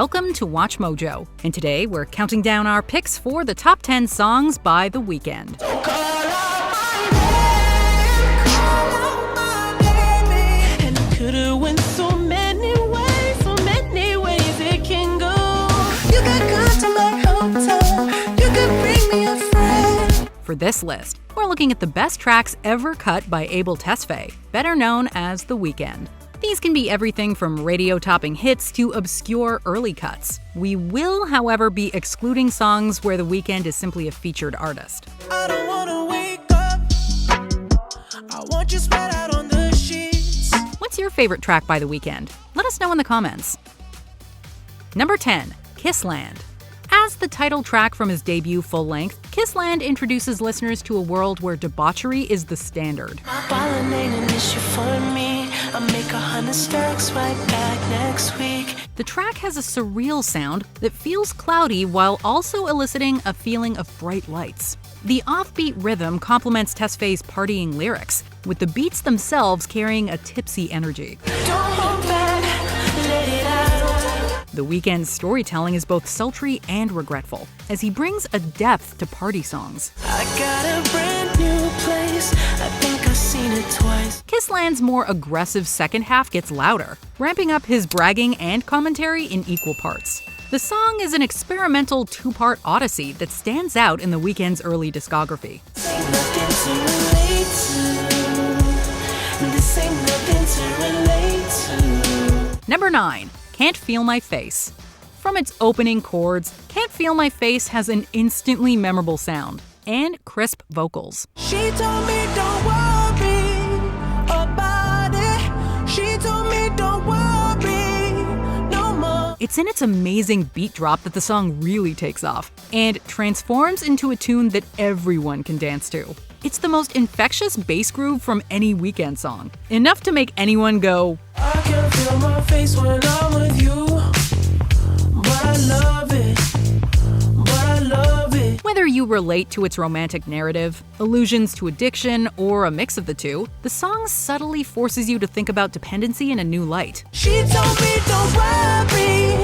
Welcome to Watch Mojo, and today we're counting down our picks for the top 10 songs by The Weeknd. For this list, we're looking at the best tracks ever cut by Abel Tesfaye, better known as The Weeknd. These can be everything from radio-topping hits to obscure early cuts. We will, however, be excluding songs where The Weeknd is simply a featured artist. I don't wanna wake up. I want you spread out on the sheets. What's your favorite track by The Weeknd? Let us know in the comments. Number 10, Kissland. As the title track from his debut full-length, Kissland introduces listeners to a world where debauchery is the standard. The track has a surreal sound that feels cloudy while also eliciting a feeling of bright lights. The offbeat rhythm complements Tesfaye's partying lyrics, with the beats themselves carrying a tipsy energy. Don't hold back, let it out. The Weeknd's storytelling is both sultry and regretful, as he brings a depth to party songs. I got a brand new place, I think I've seen it twice. Kissland's more aggressive second half gets louder, ramping up his bragging and commentary in equal parts. The song is an experimental two-part odyssey that stands out in The Weeknd's early discography. Ain't nothing to relate to. This ain't nothing to relate to. Number 9. Can't Feel My Face. From its opening chords, Can't Feel My Face has an instantly memorable sound and crisp vocals. She told me don't worry about it. She told me don't worry no more. It's in its amazing beat drop that the song really takes off and transforms into a tune that everyone can dance to. It's the most infectious bass groove from any Weeknd song, enough to make anyone go, I can feel my face when I'm with you, but I love it, Whether you relate to its romantic narrative, allusions to addiction, or a mix of the two, the song subtly forces you to think about dependency in a new light. She told me don't worry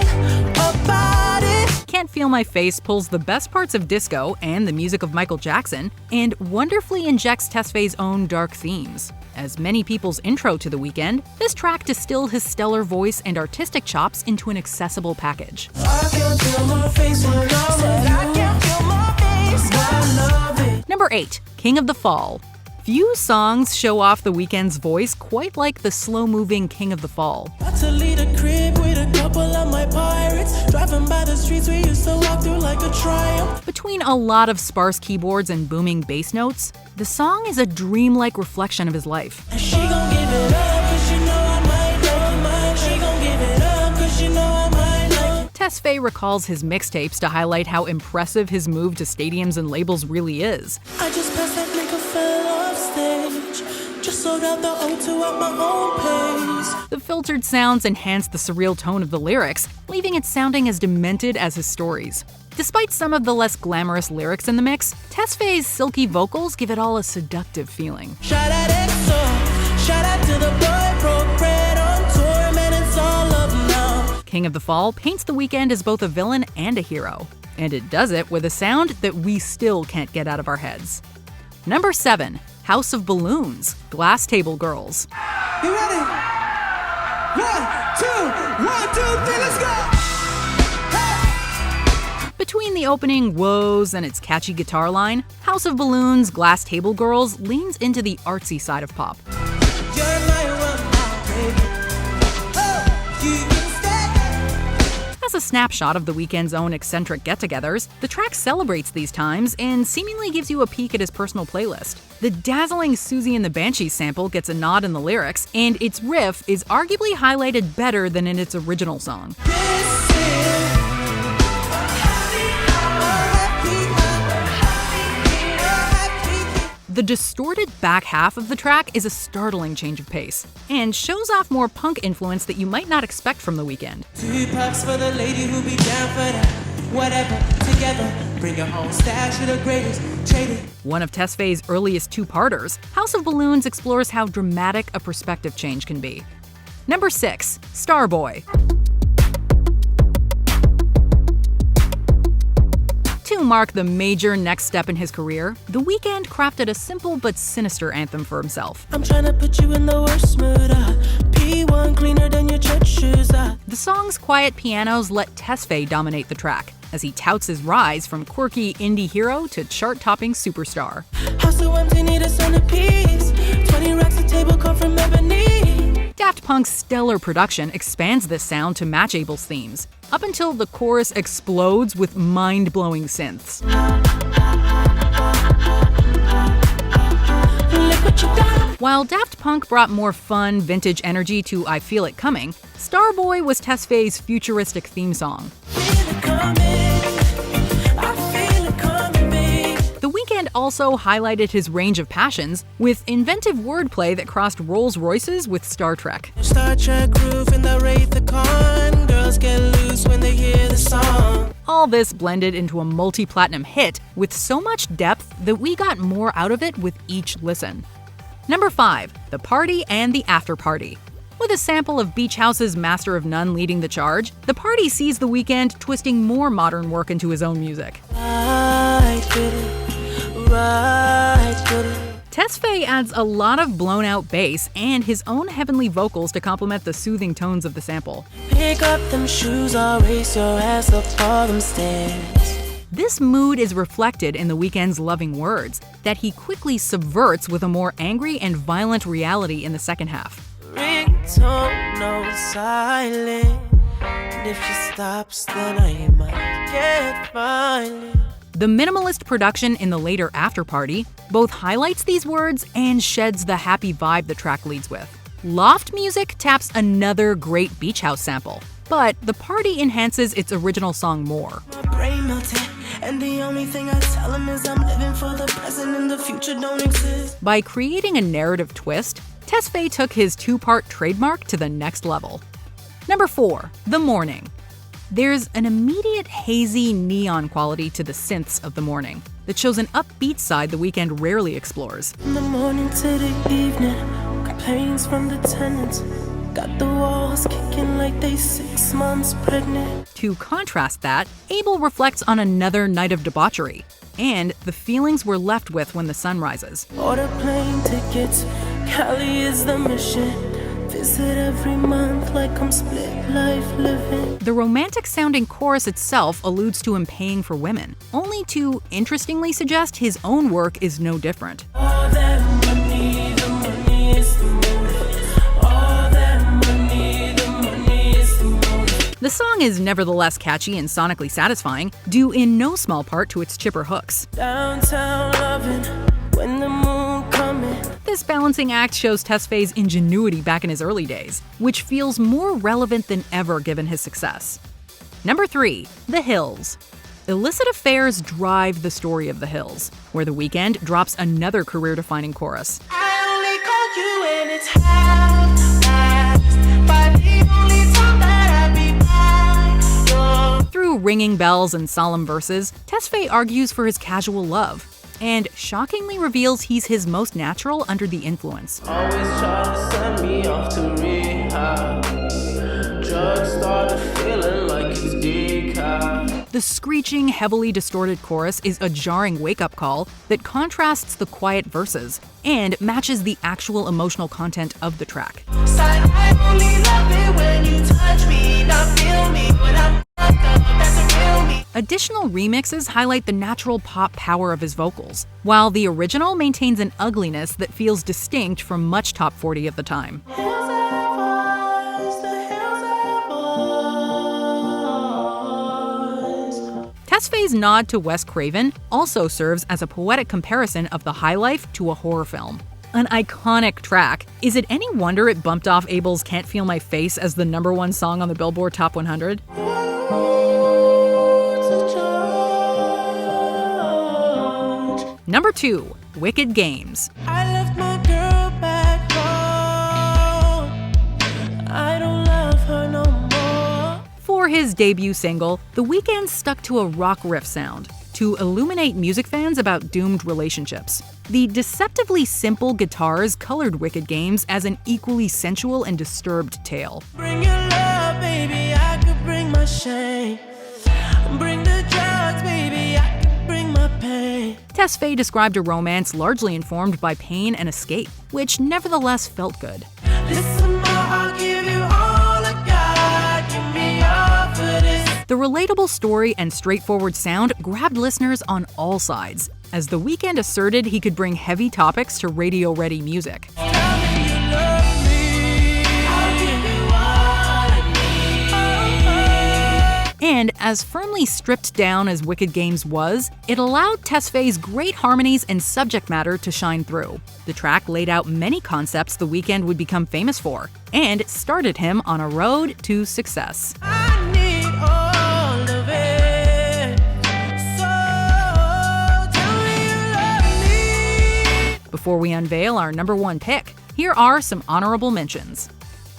about it. Can't Feel My Face pulls the best parts of disco and the music of Michael Jackson, and wonderfully injects Tesfaye's own dark themes. As many people's intro to The Weeknd, this track distilled his stellar voice and artistic chops into an accessible package. I can feel my face when I'm with you. I can feel my face, but I love it. Number 8, King of the Fall. Few songs show off The Weeknd's voice quite like the slow-moving King of the Fall. About to lead a crib with a couple of my pirates, driving by the streets we used to walk through like a triumph. Between a lot of sparse keyboards and booming bass notes, the song is a dreamlike reflection of his life. And she gon' give it up, 'cause she know I might like. She gon' give it up, 'cause she know I might like. Tesfaye recalls his mixtapes to highlight how impressive his move to stadiums and labels really is. I just passed that nigga fell off stage, just sold out the O2 at my own pace. The filtered sounds enhance the surreal tone of the lyrics, leaving it sounding as demented as his stories. Despite some of the less glamorous lyrics in the mix, Tesfaye's silky vocals give it all a seductive feeling. Shout out EXO, shout out to the boy, broke bread on tour, man, it's all up now. King of the Fall paints The Weeknd as both a villain and a hero, and it does it with a sound that we still can't get out of our heads. Number 7, House of Balloons, Glass Table Girls. You ready? 1, 2, 3, let's go! Between the opening woes and its catchy guitar line, House of Balloons, Glass Table Girls leans into the artsy side of pop. You're my one now, baby. Oh, you can stay. As a snapshot of The Weeknd's own eccentric get-togethers, the track celebrates these times and seemingly gives you a peek at his personal playlist. The dazzling Susie and the Banshees sample gets a nod in the lyrics, and its riff is arguably highlighted better than in its original song. This is The distorted back half of the track is a startling change of pace, and shows off more punk influence that you might not expect from The Weeknd. 2 packs for the lady who be down for that. Whatever, together, bring your own stash of the greatest, trade it. One of Tesfaye's earliest two-parters, House of Balloons explores how dramatic a perspective change can be. Number 6, Starboy. To mark the major next step in his career, The Weeknd crafted a simple but sinister anthem for himself. I'm trying to put you in the worst mood. P1 cleaner than your church shoes. The song's quiet pianos let Tesfaye dominate the track, as he touts his rise from quirky indie hero to chart-topping superstar. House so empty, need a centerpiece. 20 racks a table cut from ebony. Daft Punk's stellar production expands this sound to match Abel's themes, up until the chorus explodes with mind-blowing synths. While Daft Punk brought more fun, vintage energy to I Feel It Coming, Starboy was Tesfaye's futuristic theme song. The Weeknd also highlighted his range of passions with inventive wordplay that crossed Rolls-Royces with Star Trek. Star Trek roof in the Wraith the Con. Girls get loose when they hear the song. All this blended into a multi-platinum hit with so much depth that we got more out of it with each listen. Number 5. The Party and the After Party. With a sample of Beach House's Master of None leading the charge, The Party sees The Weeknd twisting more modern work into his own music. Tesfaye adds a lot of blown-out bass and his own heavenly vocals to complement the soothing tones of the sample. Pick up them shoes, I'll race your ass up all them stairs. This mood is reflected in The Weeknd's loving words that he quickly subverts with a more angry and violent reality in the second half. Ringtone, no silent. And if she stops, then I might get violent. The minimalist production in the later After Party both highlights these words and sheds the happy vibe the track leads with. Loft music taps another great Beach House sample, but The Party enhances its original song more. My brain melted, and the only thing I tell him is I'm living for the present and the future don't exist. By creating a narrative twist, Tesfaye took his two-part trademark to the next level. Number 4. The Morning. There's an immediate hazy neon quality to the synths of The Morning that shows an upbeat side The Weeknd rarely explores. From the morning to the evening, complaints from the tenants. Got the walls kicking like they 6 months pregnant. To contrast that, Abel reflects on another night of debauchery and the feelings we're left with when the sun rises. Order plane tickets, Cali is the mission. Visit every month like I'm split life living. The romantic-sounding chorus itself alludes to him paying for women, only to interestingly suggest his own work is no different. All that money, the money is the motive. All that money, the money is the motive. The song is nevertheless catchy and sonically satisfying, due in no small part to its chipper hooks. Downtown loving, when the moon coming. This balancing act shows Tesfaye's ingenuity back in his early days, which feels more relevant than ever given his success. Number 3. The Hills. Illicit affairs drive the story of The Hills, where The Weeknd drops another career-defining chorus. I only call you when it's half-past, but the only time that I be by your. Through ringing bells and solemn verses, Tesfaye argues for his casual love, and shockingly reveals he's his most natural under the influence. Always try to send me off to rehab. Drugs started feeling like it's decaf. The screeching, heavily distorted chorus is a jarring wake-up call that contrasts the quiet verses and matches the actual emotional content of the track. I only love it when you touch me, not feel me when I'm fucked up. That's a real me. Additional remixes highlight the natural pop power of his vocals, while the original maintains an ugliness that feels distinct from much top 40 of the time. Tesfaye's nod to Wes Craven also serves as a poetic comparison of the high life to a horror film. An iconic track, is it any wonder it bumped off Abel's Can't Feel My Face as the #1 song on the Billboard Top 100? Number 2. Wicked Games. I left my girl back home. I don't love her no more. For his debut single, The Weeknd stuck to a rock riff sound to illuminate music fans about doomed relationships. The deceptively simple guitars colored Wicked Games as an equally sensual and disturbed tale. Bring your love, baby, I could bring my shame. Bring the drugs, baby, I could Tesfaye described a romance largely informed by pain and escape, which nevertheless felt good. Listen, ma, I'll give you all I got. Give me all for this. The relatable story and straightforward sound grabbed listeners on all sides, as The Weeknd asserted he could bring heavy topics to radio-ready music. Tell me you love me. I'll give you all I need. And as firmly stripped down as Wicked Games was, it allowed Tesfaye's great harmonies and subject matter to shine through. The track laid out many concepts The Weeknd would become famous for, and started him on a road to success. I need all of it. So tell me you love me. Before we unveil our number one pick, here are some honorable mentions.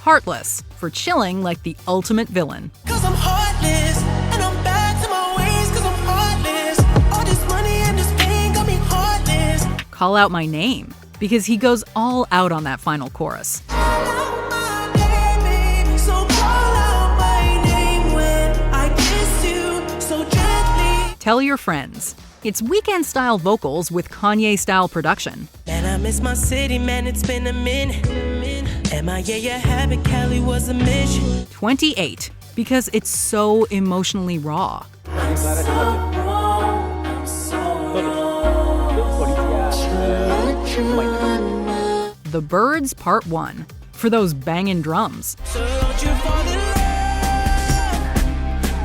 Heartless, for chilling like the ultimate villain. 'Cause I'm heartless, and I'm back to my ways 'cause I'm heartless. All this money and this pain got me heartless. Call Out My Name, because he goes all out on that final chorus. Call out my name, baby. So call out my name when I kiss you so gently. Tell Your Friends. It's Weeknd-style vocals with Kanye-style production. Man, I miss my city, man, it's been a minute. MIA habit, Cali was a mission. 28, because it's so emotionally raw. I'm so wrong, I'm so wrong. The Birds Part 1, for those bangin' drums. So don't you fall in love.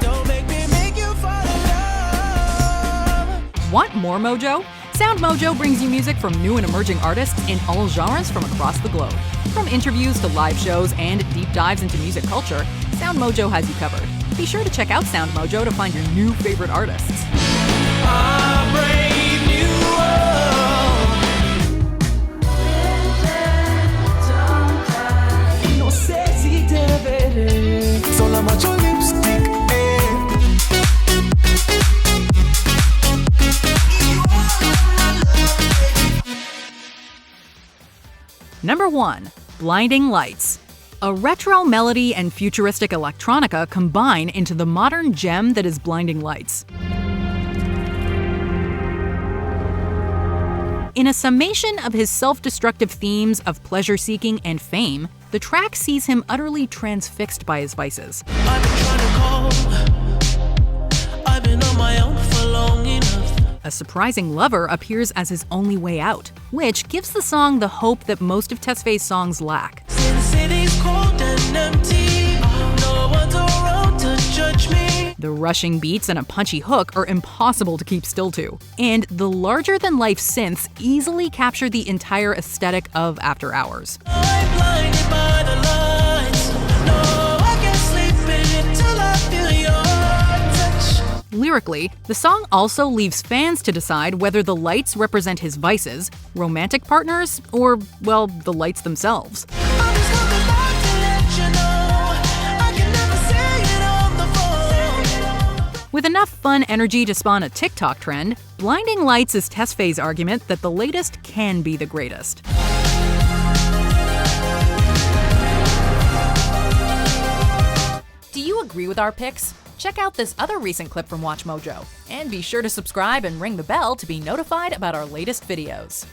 Don't make me make you fall in love. Want more Mojo? Sound Mojo brings you music from new and emerging artists in all genres from across the globe. From interviews to live shows and deep dives into music culture, Sound Mojo has you covered. Be sure to check out Sound Mojo to find your new favorite artists. I brave new world. No sexy devil. Sola macho lipstick. Number 1. Blinding Lights. A retro melody and futuristic electronica combine into the modern gem that is Blinding Lights. In a summation of his self-destructive themes of pleasure-seeking and fame, the track sees him utterly transfixed by his vices. I've been trying to call. I've been on my own for long enough. A surprising lover appears as his only way out, which gives the song the hope that most of Tesfaye's songs lack. Since city's cold and empty, no one's around to judge me. The rushing beats and a punchy hook are impossible to keep still to, and the larger-than-life synths easily capture the entire aesthetic of After Hours. I'm blinded by the lights. No, I can't sleep until I feel your touch. Lyrically, the song also leaves fans to decide whether the lights represent his vices, romantic partners, or, well, the lights themselves. I'm just coming back to let you know I can never say it on the phone. With enough fun energy to spawn a TikTok trend, Blinding Lights is Tesfaye's argument that the latest can be the greatest. Do you agree with our picks? Check out this other recent clip from WatchMojo, and be sure to subscribe and ring the bell to be notified about our latest videos.